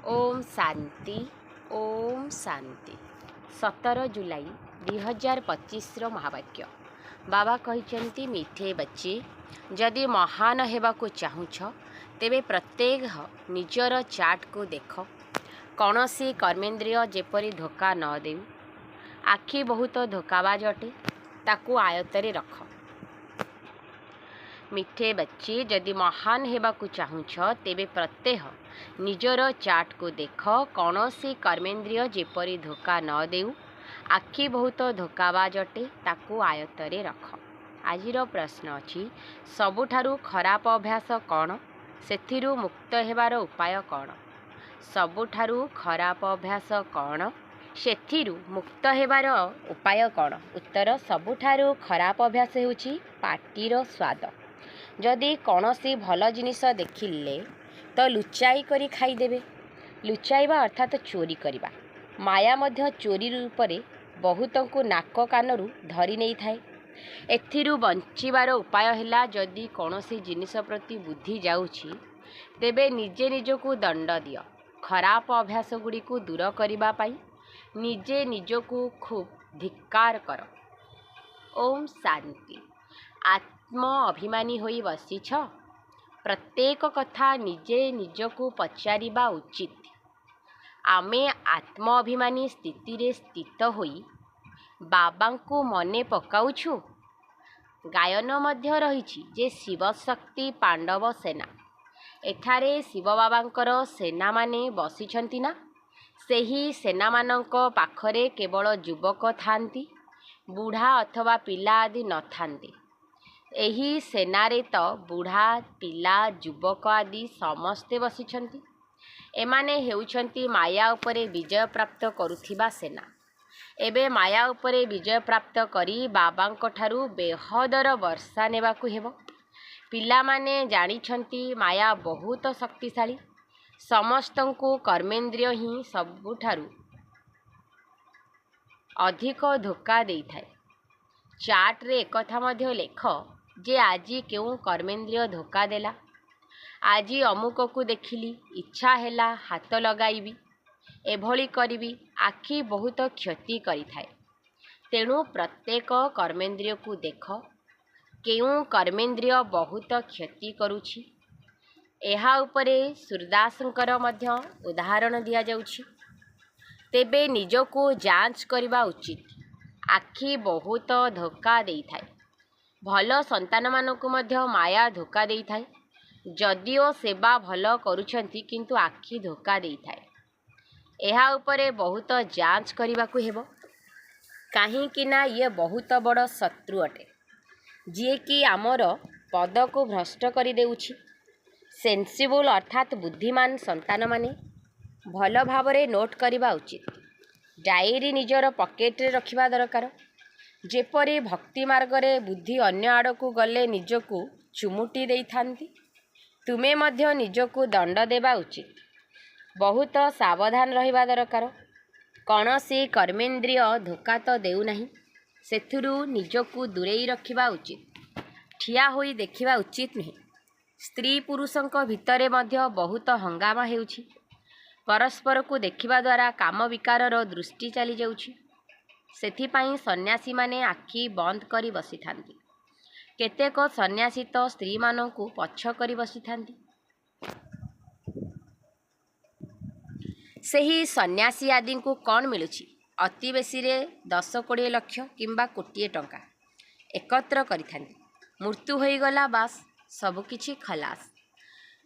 ओम शांति ओम शांति 17 जुलाई 2025 महावाक्य बाबा कहते मिठे बच्चे जदि महान हेबाकु चाहुछ तेबे प्रत्येक निजर चार्ट को देख कौन सी कर्मेंद्रिय जेपरी धोखा न देउ आखि बहुत धोखाबाज अटे ताकू आयतरे रख। मिठे बच्चे जदि महान हेबाकु चाहुछ तेबे प्रत्येह निजर चार्ट को देख कौन सी कर्मेंद्रिय जेपरी धोखा न देउ आखि बहुत धोखाबाज अटे ताकू आयतरे रख। आजिर प्रश्न अछि सबुठारु खराब अभ्यास कौन सेथिरु मुक्त हेबार उपाय कौन। सबुठारु खराब अभ्यास कौन सेथिरु मुक्त हेबार उपाय कौन। उत्तर सबुठारु खराब अभ्यास हेउछि पाटीर स्वाद। जदि कौनसी भल जिनिस देखिले तो लुचाई करी खाईदेवे। लुचाइबा अर्थात चोरी करिबा। माया मध्य चोरी रूपरे बहुतंकु नाक कानरू धरी नहीं थाए। एथिरु बंचिबार उपाय हैला जदि कौनसी जिनिस प्रति बुद्धि जाउछि तेबे निजे निजको दंड दिय। खराब अभ्यास गुड़ी को दूर करिबा पाई निजे निजको खूब धिक्कार कर। ओम शांति। आत्म अभिमानी होई बसिछ प्रत्येक कथा निजे निजको पचारिबा उचित। आमे आत्म अभिमानी स्थिति रे स्थित होई बाबांको मने पकाउछु। गायन मध्य रहिछि जे शिव शक्ति पांडव सेना। एठारे शिव बाबांकर सेना माने बसिछंती ना। सेही सेना मानक पाखरे केवल युवक थांती बुढ़ा अथवा पिला आदि न थांती। एही सेनारे तो बुढ़ा पिला युवक आदि समस्ते बसिछंती। एमाने हेउछंती माया उपरे विजय प्राप्त करुथिबा सेना। एबे माया उपरे विजय प्राप्त करी बाबांक ठारू बेहदर वर्षा नेबाकू हेबो। पिला माने जानिछंती माया बहुत शक्तिशाली। समस्तंकु कर्मेंद्रिय ही सबुठारू अधिक धोखा देई थाए। चार्ट रे एकथा मध्य लेख जे आजी केउ कर्मेंद्रिय धोखा देला। आजी अमुक को देखिली इच्छा हेला हाथ लगाइबी एभली करिबी आखि बहुत क्षति करि थाए। तेणु प्रत्येक कर्मेंद्रिय को देख केउ कर्मेंद्रिय बहुत क्षति करुछि। एहा उपरे सूरदासंकर मध्य उदाहरण दिया जाउछि। तेबे निजको जांच करिबा उचित। आखि बहुत धोखा देई थाए। भल संतान मानकु मध्य माया धोखा देई थाए। जदिओ सेवा भल करुछंती किंतु आखि धोखा देई थाए। एहा उपरे बहुत जांच करिबाकू हेबो काहे कि ना ये बहुत बड़ शत्रु अटे जे कि आमर पद को भ्रष्ट करि देउछि। सेंसिबल अर्थात बुद्धिमान संतान माने भल भावरे नोट करिबा उचित। डायरी निजर पॉकेट रे रखिबा दरकार। जेपरी भक्ति मार्ग रे बुद्धि अन्य आड़कू गले निजको चुमुटी देई थांती तुमे मध्य निजको दंड देबा उचित। बहुत सावधान रहिबा दरकार। कौनसी कर्मेंद्रिय धोखा तो देउ नहीं सेथुरु निजको दूरेई रखिबा उचित। ठिया होई देखिबा उचित नहीं। स्त्री पुरुषंक भितरे मध्य बहुत हंगामा हेउछि। परस्पर को देखिबा द्वारा काम विकारर दृष्टि चली जाउछि। सेथिपाई सन्यासी माने आखि बंद करी बसी थांती। केतेक सन्यासी तो स्त्री मानकु पछ करी बसी थांती। सेही सन्यासी आदि को कौन मिलुछि अति बेसी रे 10-20 लाख किंबा कोटिए टंका एकत्र करी थांती। मृत्यु होई गला बास सब किछि खलास।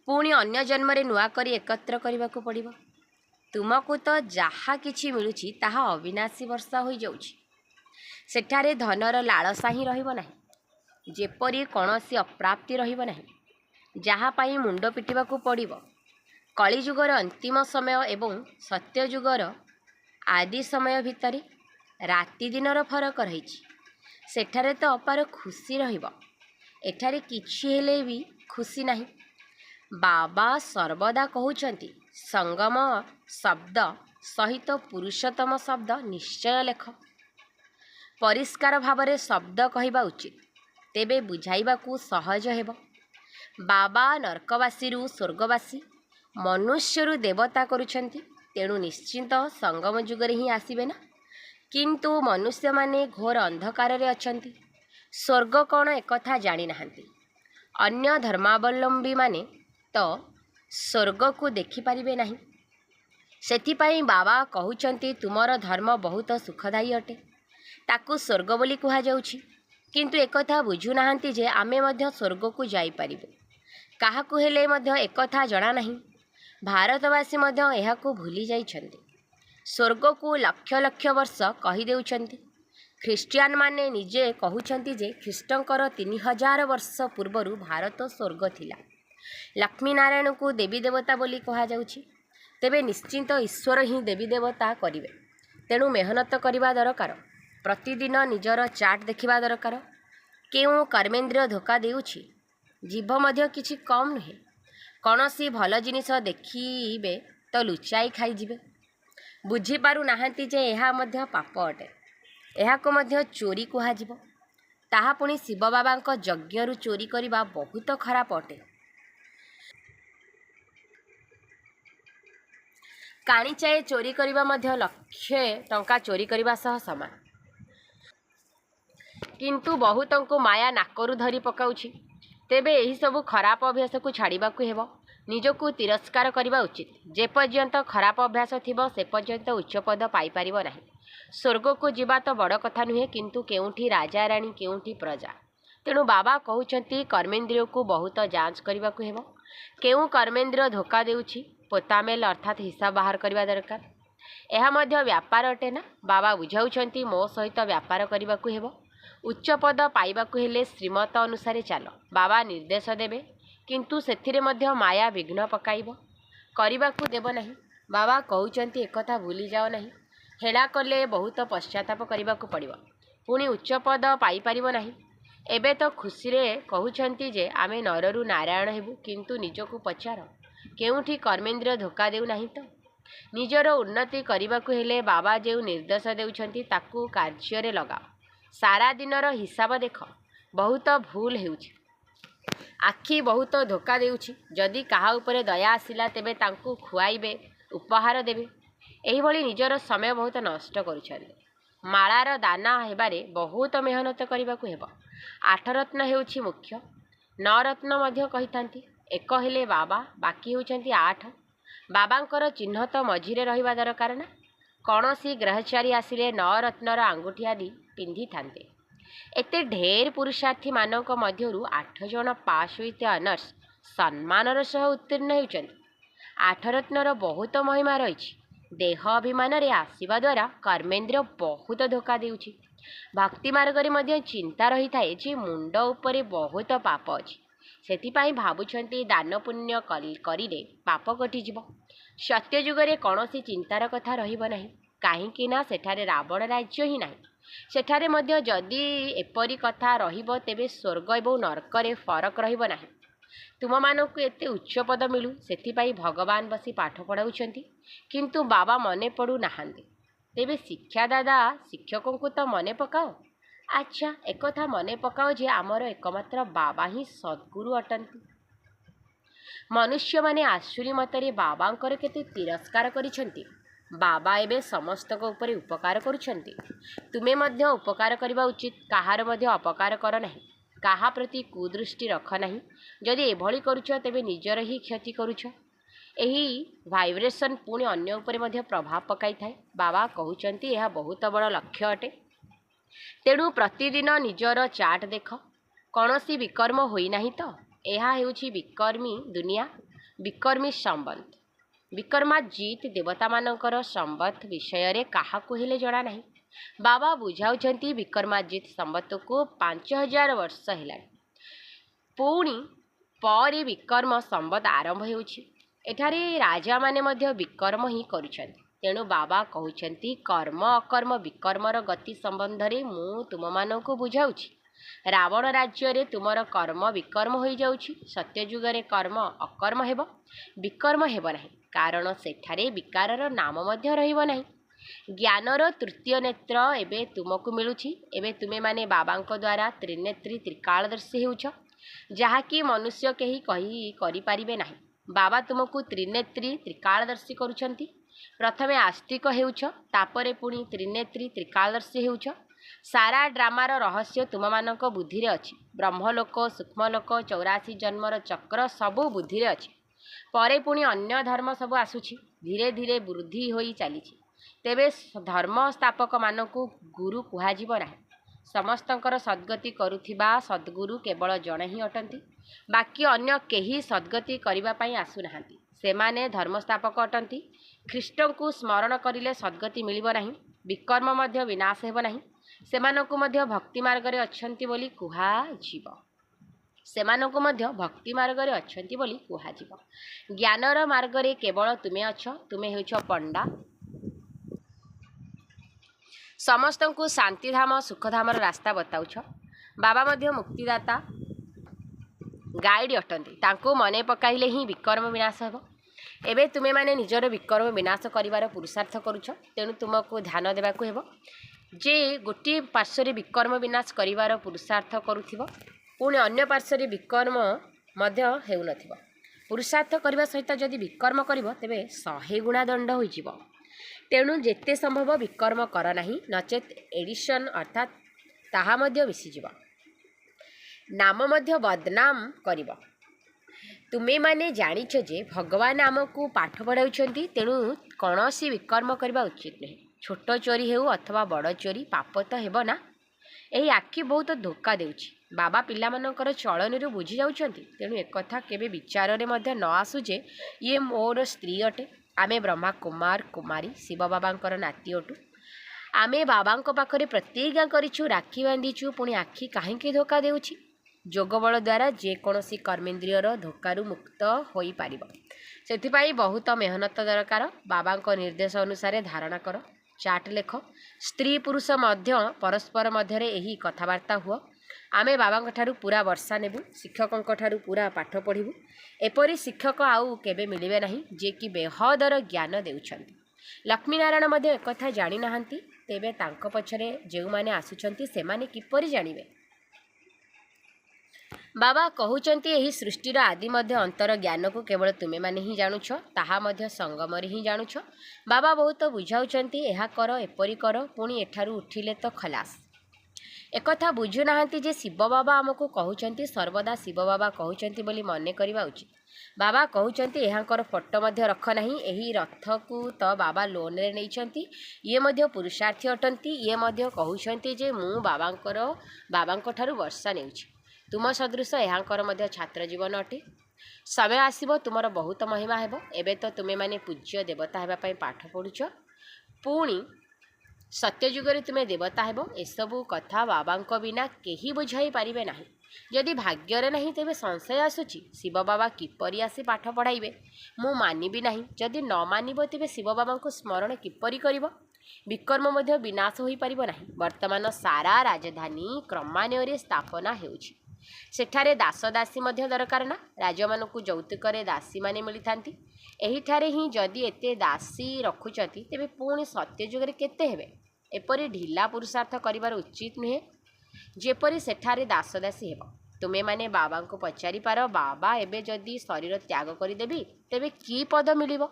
पुणी अन्य जन्म रे नुआ करी एकत्र करबाकू पड़िबो। तुमको तो जहा किछि मिलुछि ताहा अविनाशी वर्षा होई जाउछि। सेठारे धनर लालसा ही रहिबो नाही। जेपरी कौनसी अप्राप्ति रहिबो नाही जहा पाई मुंड पिटिबाकू पड़िबो। कलिजुगर अंतिम समय एवं सत्यजुगर आदि समय भितरे राति दिनर फरक रहिछि। सेठारे तो अपार खुशी रहिबो। एठारे किछि हेले भी खुशी नाही। बाबा सर्वदा कहउचंती संगम शब्द सहित पुरुषोत्तम शब्द निश्चय लेख। परिष्कार भावरे शब्द कहिबा उचित तेबे बुझाइबाकू सहज हेबो। बाबा नरकवासी रु स्वर्गवासी ମନୁଷ୍ୟରୁ ଦେବତା କରୁଛନ୍ତି, ତେଣୁ ନିଶ୍ଚିନ୍ତ ସଙ୍ଗମ ଯୁଗରେ ହିଁ ଆସିବେ ନା। କିନ୍ତୁ ମନୁଷ୍ୟମାନେ ଘୋର ଅନ୍ଧକାରରେ ଅଛନ୍ତି, ସ୍ୱର୍ଗ କ'ଣ ଏକଥା ଜାଣିନାହାନ୍ତି। ଅନ୍ୟ ଧର୍ମାବଲମ୍ବୀମାନେ ତ ସ୍ୱର୍ଗକୁ ଦେଖିପାରିବେ ନାହିଁ। ସେଥିପାଇଁ ବାବା କହୁଛନ୍ତି ତୁମର ଧର୍ମ ବହୁତ ସୁଖଦାୟୀ ଅଟେ, ତାକୁ ସ୍ୱର୍ଗ ବୋଲି କୁହାଯାଉଛି। କିନ୍ତୁ ଏକଥା ବୁଝୁନାହାନ୍ତି ଯେ ଆମେ ମଧ୍ୟ ସ୍ୱର୍ଗକୁ ଯାଇପାରିବୁ। କାହାକୁ ହେଲେ ମଧ୍ୟ ଏକଥା ଜଣା ନାହିଁ। ଭାରତବାସୀ ମଧ୍ୟ ଏହାକୁ ଭୁଲି ଯାଇଛନ୍ତି। ସ୍ୱର୍ଗକୁ ଲକ୍ଷ ଲକ୍ଷ ବର୍ଷ କହିଦେଉଛନ୍ତି। ଖ୍ରୀଷ୍ଟିଆନମାନେ ନିଜେ କହୁଛନ୍ତି ଯେ ଖ୍ରୀଷ୍ଟଙ୍କର 3000 ବର୍ଷ ପୂର୍ବରୁ ଭାରତ ସ୍ୱର୍ଗ ଥିଲା। ଲକ୍ଷ୍ମୀନାରାୟଣଙ୍କୁ ଦେବୀ ଦେବତା ବୋଲି କୁହାଯାଉଛି। ତେବେ ନିଶ୍ଚିନ୍ତ ଈଶ୍ୱର ହିଁ ଦେବୀ ଦେବତା କରିବେ। ତେଣୁ ମେହନତ କରିବା ଦରକାର। ପ୍ରତିଦିନ ନିଜର ଚାର୍ଟ ଦେଖିବା ଦରକାର। କେଉଁ କର୍ମେନ୍ଦ୍ରିୟ ଧୋକା ଦେଉଛି? ଜିଭ ମଧ୍ୟ କିଛି କମ୍ ନୁହେଁ। କୌଣସି ଭଲ ଜିନିଷ ଦେଖିବେ ତ ଲୁଚାଇ ଖାଇଯିବେ। ବୁଝିପାରୁନାହାନ୍ତି ଯେ ଏହା ମଧ୍ୟ ପାପ ଅଟେ। ଏହାକୁ ମଧ୍ୟ ଚୋରି କୁହାଯିବ। ତାହା ପୁଣି ଶିବ ବାବାଙ୍କ ଯଜ୍ଞରୁ ଚୋରି କରିବା ବହୁତ ଖରାପ ଅଟେ। କାଣିଚାଏ ଚୋରି କରିବା ମଧ୍ୟ ଲକ୍ଷେ ଟଙ୍କା ଚୋରି କରିବା ସହ ସମାନ। କିନ୍ତୁ ବହୁତଙ୍କୁ ମାୟା ନାକରୁ ଧରି ପକାଉଛି। ତେବେ ଏହିସବୁ ଖରାପ ଅଭ୍ୟାସକୁ ଛାଡ଼ିବାକୁ ହେବ। ନିଜକୁ ତିରସ୍କାର କରିବା ଉଚିତ। ଯେପର୍ଯ୍ୟନ୍ତ ଖରାପ ଅଭ୍ୟାସ ଥିବ ସେ ପର୍ଯ୍ୟନ୍ତ ଉଚ୍ଚପଦ ପାଇପାରିବ ନାହିଁ। ସ୍ୱର୍ଗକୁ ଯିବା ତ ବଡ଼ କଥା ନୁହେଁ, କିନ୍ତୁ କେଉଁଠି ରାଜାରାଣୀ କେଉଁଠି ପ୍ରଜା। ତେଣୁ ବାବା କହୁଛନ୍ତି କର୍ମେନ୍ଦ୍ରିୟକୁ ବହୁତ ଯାଞ୍ଚ କରିବାକୁ ହେବ। କେଉଁ କର୍ମେନ୍ଦ୍ରିୟ ଧୋକା ଦେଉଛି? ପୋତାମେଲ ଅର୍ଥାତ୍ ହିସାବ ବାହାର କରିବା ଦରକାର। ଏହା ମଧ୍ୟ ବ୍ୟାପାର ଅଟେ ନା। ବାବା ବୁଝାଉଛନ୍ତି ମୋ ସହିତ ବ୍ୟାପାର କରିବାକୁ ହେବ। ଉଚ୍ଚପଦ ପାଇବାକୁ ହେଲେ ଶ୍ରୀମତ ଅନୁସାରେ ଚାଲ। ବାବା ନିର୍ଦ୍ଦେଶ ଦେବେ, କିନ୍ତୁ ସେଥିରେ ମଧ୍ୟ ମାୟା ବିଘ୍ନ ପକାଇବ, କରିବାକୁ ଦେବ ନାହିଁ। ବାବା କହୁଛନ୍ତି ଏକଥା ଭୁଲିଯାଅ ନାହିଁ। ହେଳା କଲେ ବହୁତ ପଶ୍ଚାତାପ କରିବାକୁ ପଡ଼ିବ, ପୁଣି ଉଚ୍ଚପଦ ପାଇପାରିବ ନାହିଁ। ଏବେ ତ ଖୁସିରେ କହୁଛନ୍ତି ଯେ ଆମେ ନରରୁ ନାରାୟଣ ହେବୁ, କିନ୍ତୁ ନିଜକୁ ପଚାର କେଉଁଠି କର୍ମେନ୍ଦ୍ରିୟ ଧୋକା ଦେଉନାହିଁ ତ? ନିଜର ଉନ୍ନତି କରିବାକୁ ହେଲେ ବାବା ଯେଉଁ ନିର୍ଦ୍ଦେଶ ଦେଉଛନ୍ତି ତାକୁ କାର୍ଯ୍ୟରେ ଲଗାଅ। ସାରା ଦିନର ହିସାବ ଦେଖ। ବହୁତ ଭୁଲ ହେଉଛି। ଆଖି ବହୁତ ଧୋକା ଦେଉଛି। ଯଦି କାହା ଉପରେ ଦୟା ଆସିଲା ତେବେ ତାଙ୍କୁ ଖୁଆଇବେ, ଉପହାର ଦେବେ। ଏହିଭଳି ନିଜର ସମୟ ବହୁତ ନଷ୍ଟ କରୁଛନ୍ତି। ମାଳାର ଦାନା ହେବାରେ ବହୁତ ମେହନତ କରିବାକୁ ହେବ। 8 ରତ୍ନ ହେଉଛି ମୁଖ୍ୟ। 9 ରତ୍ନ ମଧ୍ୟ କହିଥାନ୍ତି। ଏକ ହେଲେ ବାବା, ବାକି ହେଉଛନ୍ତି 8। ବାବାଙ୍କର ଚିହ୍ନ ତ ମଝିରେ ରହିବା ଦରକାର ନା। କୌଣସି ଗ୍ରହଚାରୀ ଆସିଲେ 9 ରତ୍ନର ଆଙ୍ଗୁଠି ଆଦି ପିନ୍ଧିଥାନ୍ତେ। ଏତେ ଢେର ପୁରୁଷାର୍ଥୀମାନଙ୍କ ମଧ୍ୟରୁ 8 ଜଣ ପାସ୍ ୱିଥ୍ ଅନର୍ସ ସମ୍ମାନର ସହ ଉତ୍ତୀର୍ଣ୍ଣ ହେଉଛନ୍ତି। 8 ରତ୍ନର ବହୁତ ମହିମା ରହିଛି। ଦେହ ଅଭିମାନରେ ଆସିବା ଦ୍ୱାରା କର୍ମେନ୍ଦ୍ରିୟ ବହୁତ ଧୋକା ଦେଉଛି। ଭକ୍ତି ମାର୍ଗରେ ମଧ୍ୟ ଚିନ୍ତା ରହିଥାଏ ଯେ ମୁଣ୍ଡ ଉପରେ ବହୁତ ପାପ ଅଛି। ସେଥିପାଇଁ ଭାବୁଛନ୍ତି ଦାନ ପୁଣ୍ୟ କରିଲେ ପାପ କଟିଯିବ। ସତ୍ୟଯୁଗରେ କୌଣସି ଚିନ୍ତାର କଥା ରହିବ ନାହିଁ, କାହିଁକି ନା ସେଠାରେ ରାବଣ ରାଜ୍ୟ ହିଁ ନାହିଁ। ସେଠାରେ ମଧ୍ୟ ଯଦି ଏପରି କଥା ରହିବ ତେବେ ସ୍ୱର୍ଗ ଏବଂ ନର୍କରେ ଫରକ ରହିବ ନାହିଁ। ତୁମମାନଙ୍କୁ ଏତେ ଉଚ୍ଚପଦ ମିଳୁ ସେଥିପାଇଁ ଭଗବାନ ବସି ପାଠ ପଢ଼ାଉଛନ୍ତି, କିନ୍ତୁ ବାବା ମନେ ପଡ଼ୁନାହାନ୍ତି। ତେବେ ଶିକ୍ଷାଦାତା ଶିକ୍ଷକଙ୍କୁ ତ ମନେ ପକାଅ। ଆଚ୍ଛା, ଏକଥା ମନେ ପକାଅ ଯେ ଆମର ଏକମାତ୍ର ବାବା ହିଁ ସଦ୍ଗୁରୁ ଅଟନ୍ତି। ମନୁଷ୍ୟମାନେ ଆସୁରୀ ମତରେ ବାବାଙ୍କର କେତେ ତିରସ୍କାର କରିଛନ୍ତି। ବାବା ଏବେ ସମସ୍ତଙ୍କ ଉପରେ ଉପକାର କରୁଛନ୍ତି। ତୁମେ ମଧ୍ୟ ଉପକାର କରିବା ଉଚିତ। କାହାର ମଧ୍ୟ ଅପକାର କର ନାହିଁ। କାହା ପ୍ରତି କୁଦୃଷ୍ଟି ରଖ ନାହିଁ। ଯଦି ଏଭଳି କରୁଛ ତେବେ ନିଜର ହିଁ କ୍ଷତି କରୁଛ। ଏହି ଭାଇବ୍ରେସନ୍ ପୁଣି ଅନ୍ୟ ଉପରେ ମଧ୍ୟ ପ୍ରଭାବ ପକାଇଥାଏ। ବାବା କହୁଛନ୍ତି ଏହା ବହୁତ ବଡ଼ ଲକ୍ଷ୍ୟ ଅଟେ। ତେଣୁ ପ୍ରତିଦିନ ନିଜର ଚାର୍ଟ ଦେଖ। କୌଣସି ବିକର୍ମ ହୋଇନାହିଁ ତ? ଏହା ହେଉଛି ବିକର୍ମୀ ଦୁନିଆ, ବିକର୍ମୀ ସମ୍ବନ୍ଧ। ବିକର୍ମାଜିତ ଦେବତାମାନଙ୍କର ସମ୍ବନ୍ଧ ବିଷୟରେ କାହାକୁ ହେଲେ ଜଣା ନାହିଁ। ବାବା ବୁଝାଉଛନ୍ତି ବିକର୍ମାଜିତ ସମ୍ବନ୍ଧକୁ 5000 ବର୍ଷ ହେଲାଣି। ପୁଣି ପରେ ବିକର୍ମ ସମ୍ବନ୍ଧ ଆରମ୍ଭ ହେଉଛି। ଏଠାରେ ରାଜାମାନେ ମଧ୍ୟ ବିକର୍ମ ହିଁ କରୁଛନ୍ତି। ତେଣୁ ବାବା କହୁଛନ୍ତି କର୍ମ ଅକର୍ମ ବିକର୍ମର ଗତି ସମ୍ବନ୍ଧରେ ମୁଁ ତୁମମାନଙ୍କୁ ବୁଝାଉଛି। ରାବଣ ରାଜ୍ୟରେ ତୁମର କର୍ମ ବିକର୍ମ ହୋଇଯାଉଛି। ସତ୍ୟଯୁଗରେ କର୍ମ ଅକର୍ମ ହେବ, ବିକର୍ମ ହେବ ନାହିଁ, କାରଣ ସେଠାରେ ବିକାରର ନାମ ମଧ୍ୟ ରହିବ ନାହିଁ। ଜ୍ଞାନର ତୃତୀୟ ନେତ୍ର ଏବେ ତୁମକୁ ମିଳୁଛି। ଏବେ ତୁମେମାନେ ବାବାଙ୍କ ଦ୍ୱାରା ତ୍ରିନେତ୍ରୀ ତ୍ରିକାଳଦର୍ଶୀ ହେଉଛ, ଯାହାକି ମନୁଷ୍ୟ କେହି କରିପାରିବେ ନାହିଁ। बाबा तुमको त्रिनेत्री त्रिकालदर्शी करुछंती। प्रथमे आस्तिक हेउछ, तापरे पुणी त्रिनेत्री त्रिकालदर्शी हेउछ। सारा ड्रामार रहस्य तुमମାନଙ୍କ बुद्धि रे अछि। ब्रह्मलोक, सूक्ष्मलोक, 84 जन्मर चक्र सबु बुद्धि रे अछि। परे पुणी अन्य धर्म सबु आसुछि, धीरे धीरे वृद्धि होई चालिछि। तेबे धर्म स्थापक मानकु गुरु कुहाजिब नाही। समस्तंकर सद्गति करुथिबा सद्गुरु केवल जणे ही अटंती। बाकी अन्य केही सद्गति करिबा पई आसु नाहांती। सेमाने धर्मस्थापक अटंती। ख्रीष्टंकु स्मरण करिले सद्गति मिलिब नाही, विकर्म मध्य विनाश हेब नाही। सेमानकु मध्य भक्ति मार्ग रे अछंती बोली कुहाजिब। सेमानकु मध्य भक्ति मार्ग रे अछंती बोली कुहाजिब। ज्ञानर मार्ग रे केवल तुमे अछ, तुमे हेउछ पंडा। समस्तंकु शांतिधाम सुखधामर रास्ता बताउछ। बाबा मध्य मुक्तिदाता गाइड अटंती। तांको मने पकाइले ही विकर्म विनाश हेब। एबे तुमे माने निजर विकर्म विनाश करिवार पुरुषार्थ करुछ, तेणु तुमको ध्यान देबाकू हेब जे गोटे पार्श्व विकर्म विनाश करिवार पुरुषार्थ करुथिब, पुणी अन्य पार्श्व विकर्म मध्य हेउ नथिब। पुरुषार्थ करने सहित जदि विकर्म करिब तेबे 100 गुणा दंड होइजिब। तेणु जेते संभव विकर्म कर नाही, नचेत एडिशन अर्थात ताहा मध्य मिसिजिब, नाम मध्य बदनाम करिब। तुमे माने जानिछ जे भगवान आमको पाठ पढ़ाउछंती, तेणु कौनसी विकर्म करबा उचित नहीं। छोट चोरी हेउ अथवा बड़ चोरी पाप तो हेब ना। एही आखि बहुत धोखा देउछि। बाबा पिलामानकर चलनरू बुझी जाउछंती, तेणु एकथा केबे विचार रे मध्य न आसु जे ये मोर स्त्री अटे, आमे ब्रह्मा कुमार कुमारी शिव बाबांकर नाती अटु। आमे बाबांक पाखरे प्रतिज्ञा करिछु, राखी बांधिछु, पुणी आखि काहेकि धोखा देउछि। जोगबल द्वारा जेकोसी कर्मेन्द्रियर धोकारु मुक्त होई पारिब। सेथिपाई बहुत मेहनत दरकार। बाबांक निर्देश अनुसार धारणा कर, चार्ट लेख। स्त्री पुरुष मध्य परस्पर मध्य एही कथबार्ता हुआ। आमे बाबांक ठारू पूरा वर्षा नेबु, शिक्षकंक ठारू पूरा पाठ पढ़िबु। एपरि शिक्षक आउ केबे मिलिबे नाही जे कि बेहदर ज्ञान देउछंती। लक्ष्मीनारायण मध्य एकथा जानि नाहांती, तेबे तांक पछरे जेउमाने आसुछंती सेमाने किपरि जानिबे। बाबा कहउचंती एही सृष्टिर आदि मध्य अंतर ज्ञान को केवल तुमे माने ही जानुछ, ताहा मध्य संगमरे ही जानुछ। बाबा बहुत बुझाउचंती, एहा कर एपरि कर, पुणी एठारू उठिले तो खलास। एकथा बुझु नाहांती जे शिव बाबा आमको कहउचंती, सर्वदा शिव बाबा कहउचंती बोली मने करिबा उचित। बाबा कहउचंती एहांकर फोटो मध्य रख नाही। एही रथ को तो बाबा लोन रे नैचंती। ये मध्य पुरुषार्थी अटंती। ये मध्य कहउचंती जे मु बाबांक ठारू वर्षा नेउछि। तुम सदृश एहांकर मध्य छात्र जीवन अटे। समय आसीबो तुमर बहुत महिमा हेबो। एबे तो तुमे माने पूज्य देवता हेबा पई पाठ पढुछ, पुणी सत्ययुगरे तुमे देवता हेबो। एसबु कथा बाबांक बिना केही बुझाई पारिबे नाही। जदि भाग्ୟରେ नाही तेबे संशय आसुछि शिव बाबा किपरि आसी पाठ पढ़ाइबे। मु मानिबी नाही। जदि न मानिब तेबे शिव बाबांको स्मरण किपरि करिब। विकर्म मध्य विनाश होई पारिब नाही। वर्तमान सारा राजधानी क्रमान्वये स्थापना हेउछि। सेठारे दास दासी मध्य दरकार ना। राजमानकु यौतुकरे दासी माने मिलिथांती। एहिठारे ही जदि एते दासी रखुचंती तेबे पुणी सत्ययुगरे केते हेबे। एपरि ढिला पुरुषार्थ करिबार उचित नुहे जेपरि सेठारे दास दासी हेब। तुमे माने बाबा को पचारि पार, बाबा एबे जदि शरीर त्याग करिदेबी तेबे की पद मिलिब।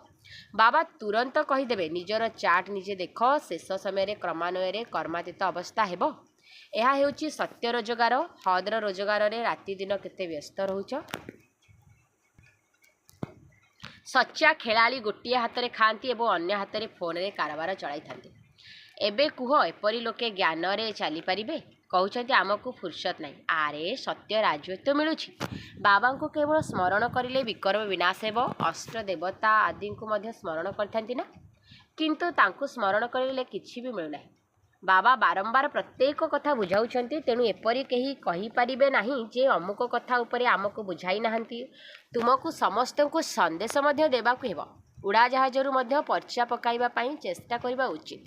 बाबा तुरंत कहिदेबे निजर चार्ट निजे देख, शेष समय क्रमान्वये कर्मातीत अवस्था हेब। ଏହା ହେଉଛି ସତ୍ୟ ରୋଜଗାର। ହଦ୍ର ରୋଜଗାରରେ ରାତି ଦିନ କେତେ ବ୍ୟସ୍ତ ରହୁଛ। ସଚ୍ଚା ଖେଳାଳି ଗୋଟିଏ ହାତରେ ଖାଆନ୍ତି ଏବଂ ଅନ୍ୟ ହାତରେ ଫୋନରେ କାରବାର ଚଳାଇଥାନ୍ତି। ଏବେ କୁହ ଏପରି ଲୋକେ ଜ୍ଞାନରେ ଚାଲିପାରିବେ? କହୁଛନ୍ତି ଆମକୁ ଫୁର୍ସତ ନାହିଁ। ଆରେ ସତ୍ୟ ରାଜତ୍ୱ ମିଳୁଛି। ବାବାଙ୍କୁ କେବଳ ସ୍ମରଣ କରିଲେ ବିକର୍ମ ବିନାଶ ହେବ। ଅଷ୍ଟ ଦେବତା ଆଦିଙ୍କୁ ମଧ୍ୟ ସ୍ମରଣ କରିଥାନ୍ତି ନା, କିନ୍ତୁ ତାଙ୍କୁ ସ୍ମରଣ କରିଲେ କିଛି ବି ମିଳୁନାହିଁ। बाबा बारंबार प्रत्येक कथा बुझाउछंती, तेणु एपरि केही कहि परिबे नाही जे अमुक कथा उपरे आमको बुझाई नाहंती। तुमको समस्तको संदेश मध्य देबाकू हेब। उड़ाजहाजरू मध्य पर्चा पकाइबा पई चेष्टा करिबा उचित।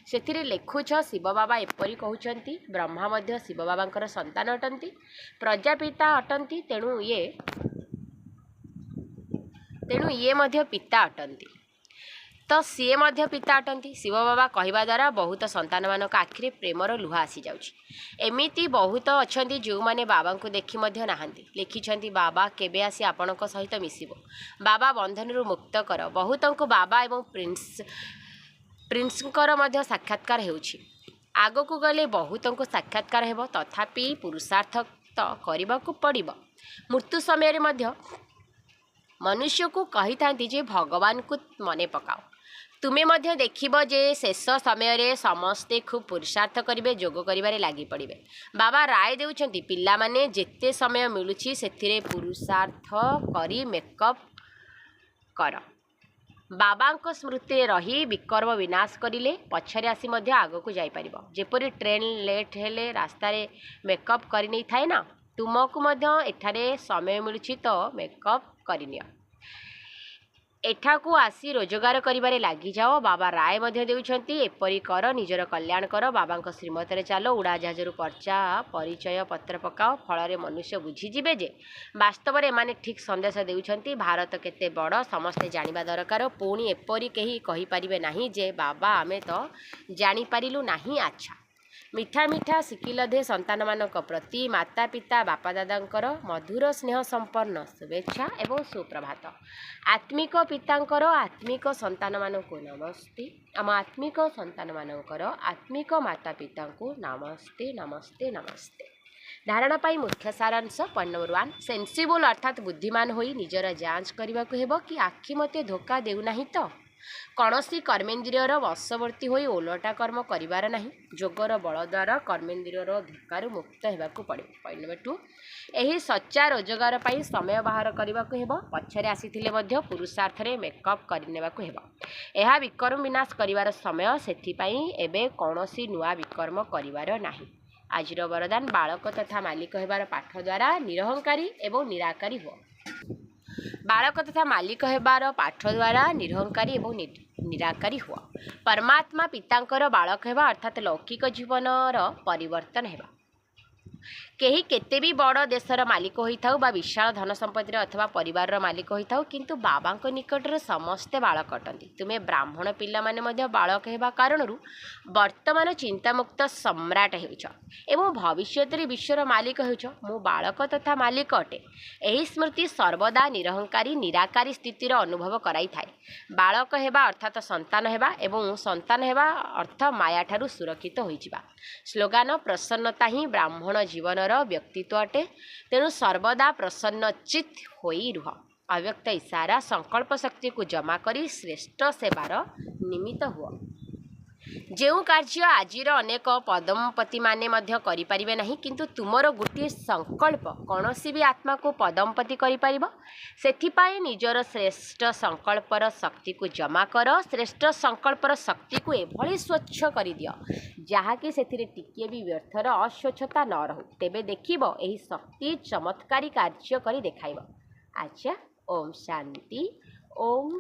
सेथिरे लेखुछ शिव बाबा एपरि कहउछंती, ब्रह्मा मध्य शिव बाबांकर संतान अटंती, प्रजापिता अटंती, तेणु ये मध्य पिता अटंती। तो सीए मध्य पिता अटंती। शिव बाबा कहवा द्वारा बहुत संतान मान आखिरे प्रेमर लुह आसी जाउछि। एमिति बहुत अछंती जो माने बाबा को देखि मध्य नाहंती। लिखिछंती बाबा केबे आसी आपणक सहित मिसिबो, बाबा बंधनरु मुक्त कर। बहुतंको बाबा एवं प्रिंसकर मध्य साक्षात्कार हेउछि। आगकू गले बहुतंको साक्षात्कार हेबो, तथापि पुरुषार्थ तो करबाकू पड़िबो। मृत्यु समय मध्य मनुष्य को कही था जे भगवान को मने पकाओ। तुम्हें मध्य देखिबो जे शेष समय रे समस्ते खूब पुरुषार्थ करिवे, जोग करिबारे लागि पड़िबे। बाबा राय देउछंती पिला माने जेते समय मिलुछि सेथिरे पुरुषार्थ करी मेकअप कर। बाबांको स्मृति रही विकर्म विनाश करिले पछरे आसी मध्य आगकू जाई परिबो। जेपरि ट्रेन लेट हेले रास्ता रे मेकअप करि नै थाए ना, तुमको मध्य एठारे समय मिलुछि तो मेकअप करिनियो। एठाकू आसी रोजगार करिबारे लागि जाओ। बाबा राय मध्य देउछंती एपरि कर, निजर कल्याण कर। बाबांको श्रीमतरे चालो, उड़ाजाहाजरु पर्चा परिचय पत्र पकाओ। फल मनुष्य बुझीजिबे जे वास्तव में एमाने ठीक संदेश देउछंती भारत केते बड़ समस्ते जानिबा दरकार। पुणी एपरि केही कहि परिबे नाही जे बाबा आमे तो जानि पारिलु नाही। अच्छा मिठा मिठा शिकिलधे संतान मानक प्रति माता पिता बापा दादांकर मधुर स्नेह संपन्न शुभेच्छा एवं सुप्रभात। आत्मिक पितांकर आत्मिक संतान मानक नमस्ते। आम आत्मिक संतान मानकर आत्मिक माता पिता को नमस्ते नमस्ते नमस्ते। धारणा पाई मुख्य सारांश पॉइंट नंबर 1, सेंसिबल अर्थात बुद्धिमान होई निजर जांच करने को हेबो कि आखि मते धोखा देउ नाही तो। कौनसी कर्मेन्द्रियर वशवर्ती होई ओलटा कर्म करिवार नाही। जोगर बल द्वारा कर्मेन्द्रियर धोकार मुक्त हेबाकू पड़े। पॉइंट नंबर 2, एही सच्चा रोजगार पाई समय बाहर करबाकू हेबो। पछरे आसीथिले मध्य पुरुषार्थ रे मेकअप करिनेबाकू हेबो। एहा विकर्म विनाश करिवार समय, सेथि पाई एबे कौनसी नुआ विकर्म करिवार नाही। आजिर वरदान बालक तथा मालिक हेबार पाठ द्वारा निरहंकारी एवं निराकारी हो। बालक तथा मालिक हेबार पाठ द्वारा निरहंकारी एवं निराकारी हुआ। परमात्मा पितांकर बालक हेबा अर्थात लौकिक जीवनर परिवर्तन हेबा। केही केते भी बड़ देशर मालिक होइथाउ बा विशाल धन संपत्तिर अथवा परिवार मालिक होइथाउ, किंतु बाबांको निकटरे समस्ते बालक अटंती। तुमे ब्राह्मण पिला माने मध्य बालक हेबा कारणरू वर्तमान चिंतामुक्त सम्राट हेउछ एवं भविष्यतरे विश्वर मालिक हेउछ। मु बालक तथा मालिक अटे। एही स्मृति सर्वदा निरहंकारी निराकारी स्थितिर अनुभव कराई थाए। बालक हेबा अर्थात संतान हेबा एवं संतान हेबा अर्थ माया ठारू सुरक्षित होइजिबा। स्लोगान प्रसन्नता ही ब्राह्मण जीवनर व्यक्तित्व अटे। तेणु सर्वदा प्रसन्नचित होई रुह। अव्यक्त इशारा संकल्प शक्ति को जमा करी श्रेष्ठ सेवार निमित्त हुआ। जेउ कार्य आजिर अनेक पदमपति माने मध्य करि परिबे नाही, किंतु तुमर गोटे संकल्प कौनसी भी आत्मा को पदमपति करि परिबो। सेथिपाई निजर श्रेष्ठ संकल्पर शक्ति को जमा कर। श्रेष्ठ संकल्पर शक्ति को एभली स्वच्छ करि दियो जहाँकि सेथिरे टिके भी व्यर्थर अस्वच्छता न रहू। तेबे देखिबो एही शक्ति चमत्कारी कार्य करि देखाइबो। अच्छा, ओम शांति। ओम